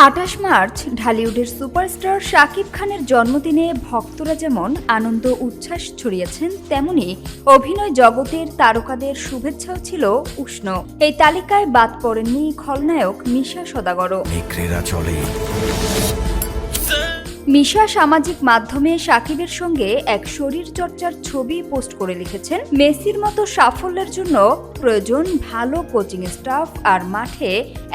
২৮ March ঢালিউডের superstar Shakib খানের জন্মদিনে ভক্তরা যেমন আনন্দ উচ্ছ্বাস ছড়িয়েছেন, তেমনি অভিনয় জগতের তারকাদের শুভেচ্ছাও ছিল উষ্ণ। এই তালিকায় বাদ পড়েননি খলনায়ক মিশা সওদাগরও। মিশা সামাজিক মাধ্যমে শাকিবের সঙ্গে এক শরীরচর্চার ছবি পোস্ট করে লিখেছেন, মেসির মতো সাফল্যের জন্য প্রয়োজন ভালো কোচিং স্টাফ আর মাঠে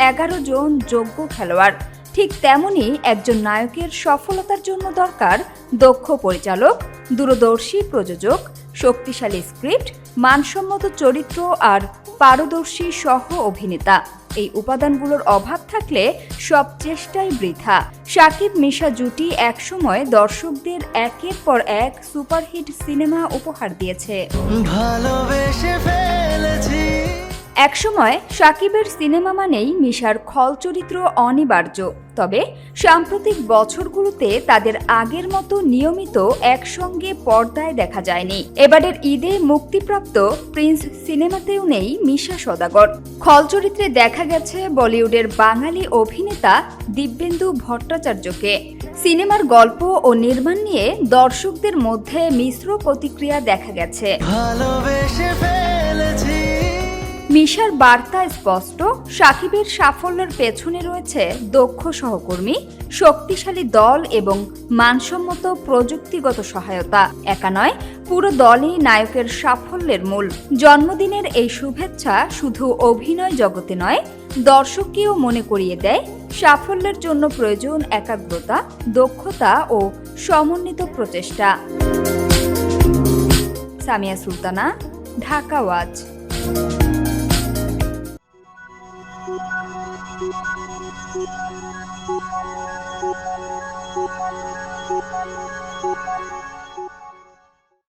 ১১ জন যোগ্য খেলোয়াড়। ঠিক তেমনি একজন নায়কের সফলতার জন্য দরকার দক্ষ পরিচালক, দূরদর্শী প্রযোজক, শক্তিশালী স্ক্রিপ্ট, মানসম্মত চরিত্র আর পারদর্শী সহ অভিনেতা। এই উপাদানগুলোর অভাব থাকলে সব চেষ্টাই বৃথা। শাকিব মিশা জুটি একসময় দর্শকদের একের পর এক সুপারহিট সিনেমা উপহার দিয়েছে। একসময় শাকিবের সিনেমা মানেই মিশার খল চরিত্র অনিবার্য, তবে সাম্প্রতিক বছরগুলোতে তাদের আগের মতো নিয়মিত একসঙ্গে পর্দায় দেখা যায়নি। এবারের ঈদে মুক্তিপ্রাপ্ত প্রিন্স সিনেমাতেও নেই মিশা সওদাগর। খল চরিত্রে দেখা গেছে বলিউডের বাঙালি অভিনেতা দিব্যেন্দু ভট্টাচার্যকে। সিনেমার গল্প ও নির্মাণ নিয়ে দর্শকদের মধ্যে মিশ্র প্রতিক্রিয়া দেখা গেছে। মিশার বার্তা স্পষ্ট, শাকিবের সাফল্যের পেছনে রয়েছে দক্ষ সহকর্মী, শক্তিশালী দল এবং মানসম্মত প্রযুক্তিগত সহায়তা। একা নয়, পুরো দলই নায়কের সাফল্যের মূল। জন্মদিনের এই শুভেচ্ছা শুধু অভিনয় জগতে নয়, দর্শককেও মনে করিয়ে দেয় সাফল্যের জন্য প্রয়োজন একাগ্রতা, দক্ষতা ও সমন্বিত প্রচেষ্টা। Samia Sultana, Dhaka watch. Thank you.